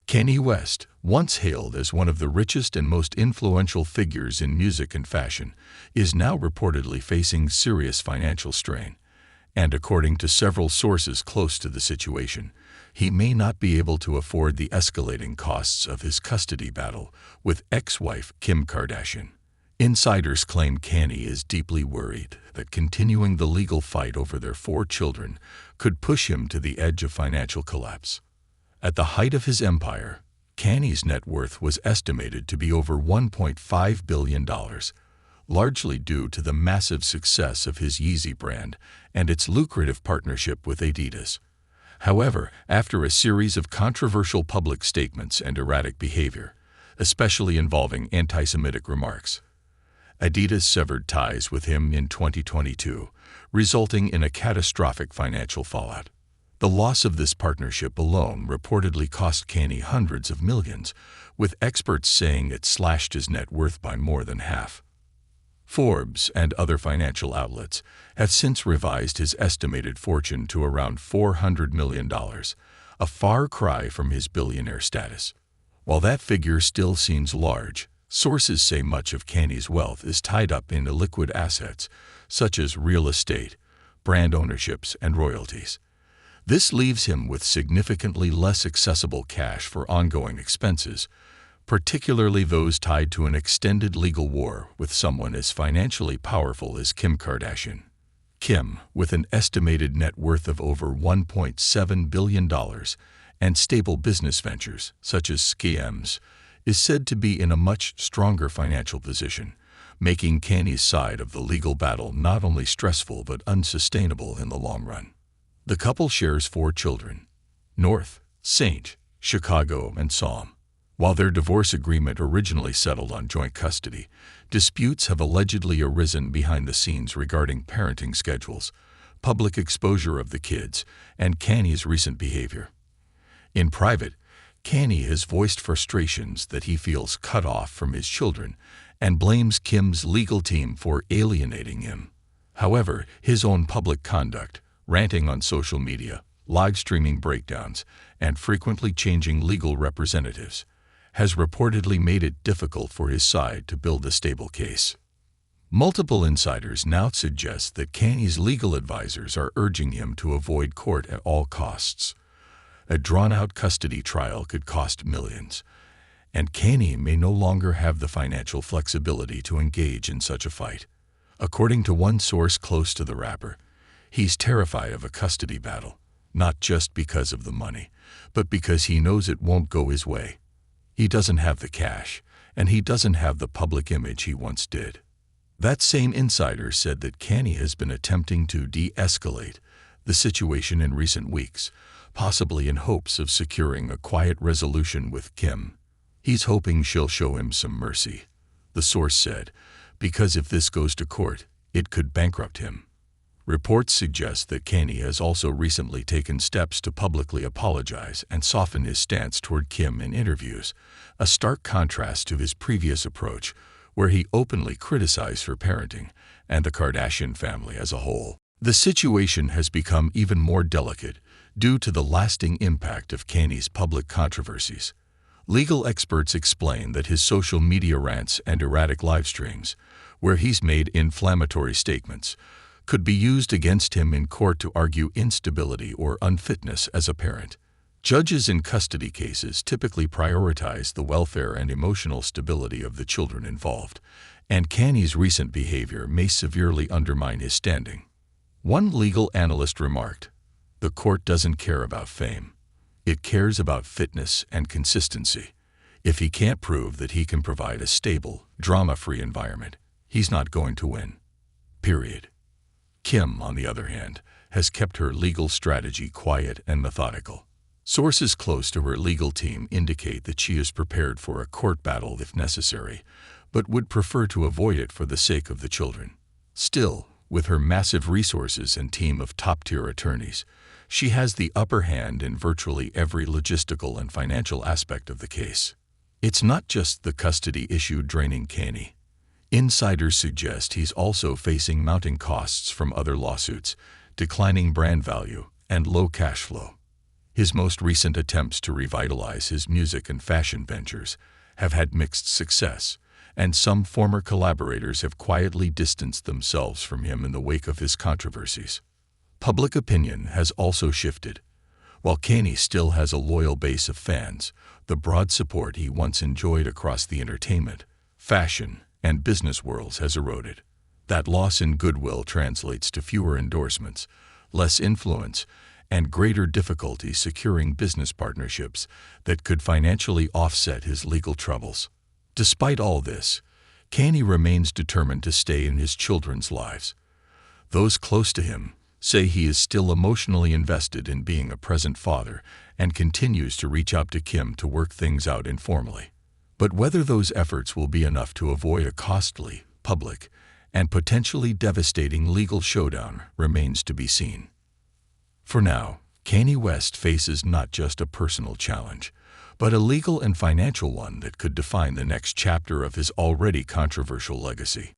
Kanye West, once hailed as one of the richest and most influential figures in music and fashion, is now reportedly facing serious financial strain. And according to several sources close to the situation, he may not be able to afford the escalating costs of his custody battle with ex-wife Kim Kardashian. Insiders claim Kanye is deeply worried that continuing the legal fight over their 4 children could push him to the edge of financial collapse. At the height of his empire, Kanye's net worth was estimated to be over $1.5 billion, largely due to the massive success of his Yeezy brand and its lucrative partnership with Adidas. However, after a series of controversial public statements and erratic behavior, especially involving anti-Semitic remarks, Adidas severed ties with him in 2022, resulting in a catastrophic financial fallout. The loss of this partnership alone reportedly cost Kanye hundreds of millions, with experts saying it slashed his net worth by more than half. Forbes and other financial outlets have since revised his estimated fortune to around $400 million, a far cry from his billionaire status. While that figure still seems large, sources say much of Kanye's wealth is tied up in illiquid assets, such as real estate, brand ownerships, and royalties. This leaves him with significantly less accessible cash for ongoing expenses, particularly those tied to an extended legal war with someone as financially powerful as Kim Kardashian. Kim, with an estimated net worth of over $1.7 billion and stable business ventures, such as scams, is said to be in a much stronger financial position, making Kanye's side of the legal battle not only stressful but unsustainable in the long run. The couple shares 4 children: North, Saint, Chicago, and Psalm. While their divorce agreement originally settled on joint custody, disputes have allegedly arisen behind the scenes regarding parenting schedules, public exposure of the kids, and Kanye's recent behavior. In private, Kanye has voiced frustrations that he feels cut off from his children and blames Kim's legal team for alienating him. However, his own public conduct, ranting on social media, live streaming breakdowns, and frequently changing legal representatives, has reportedly made it difficult for his side to build a stable case. Multiple insiders now suggest that Kanye's legal advisors are urging him to avoid court at all costs. A drawn-out custody trial could cost millions, and Kanye may no longer have the financial flexibility to engage in such a fight. According to one source close to the rapper, he's terrified of a custody battle, not just because of the money, but because he knows it won't go his way. He doesn't have the cash, and he doesn't have the public image he once did. That same insider said that Kanye has been attempting to de-escalate the situation in recent weeks, possibly in hopes of securing a quiet resolution with Kim. He's hoping she'll show him some mercy, the source said, because if this goes to court, it could bankrupt him. Reports suggest that Kanye has also recently taken steps to publicly apologize and soften his stance toward Kim in interviews, a stark contrast to his previous approach, where he openly criticized her parenting and the Kardashian family as a whole. The situation has become even more delicate due to the lasting impact of Kanye's public controversies. Legal experts explain that his social media rants and erratic live streams, where he's made inflammatory statements, could be used against him in court to argue instability or unfitness as a parent. Judges in custody cases typically prioritize the welfare and emotional stability of the children involved, and Kanye's recent behavior may severely undermine his standing. One legal analyst remarked, "The court doesn't care about fame. It cares about fitness and consistency. If he can't prove that he can provide a stable, drama-free environment, he's not going to win. Period." Kim, on the other hand, has kept her legal strategy quiet and methodical. Sources close to her legal team indicate that she is prepared for a court battle if necessary, but would prefer to avoid it for the sake of the children. Still, with her massive resources and team of top-tier attorneys, she has the upper hand in virtually every logistical and financial aspect of the case. It's not just the custody issue draining Kanye. Insiders suggest he's also facing mounting costs from other lawsuits, declining brand value, and low cash flow. His most recent attempts to revitalize his music and fashion ventures have had mixed success, and some former collaborators have quietly distanced themselves from him in the wake of his controversies. Public opinion has also shifted. While Kanye still has a loyal base of fans, the broad support he once enjoyed across the entertainment, fashion, and business worlds has eroded. That loss in goodwill translates to fewer endorsements, less influence, and greater difficulty securing business partnerships that could financially offset his legal troubles. Despite all this, Kanye remains determined to stay in his children's lives. Those close to him say he is still emotionally invested in being a present father and continues to reach out to Kim to work things out informally. But whether those efforts will be enough to avoid a costly, public, and potentially devastating legal showdown remains to be seen. For now, Kanye West faces not just a personal challenge, but a legal and financial one that could define the next chapter of his already controversial legacy.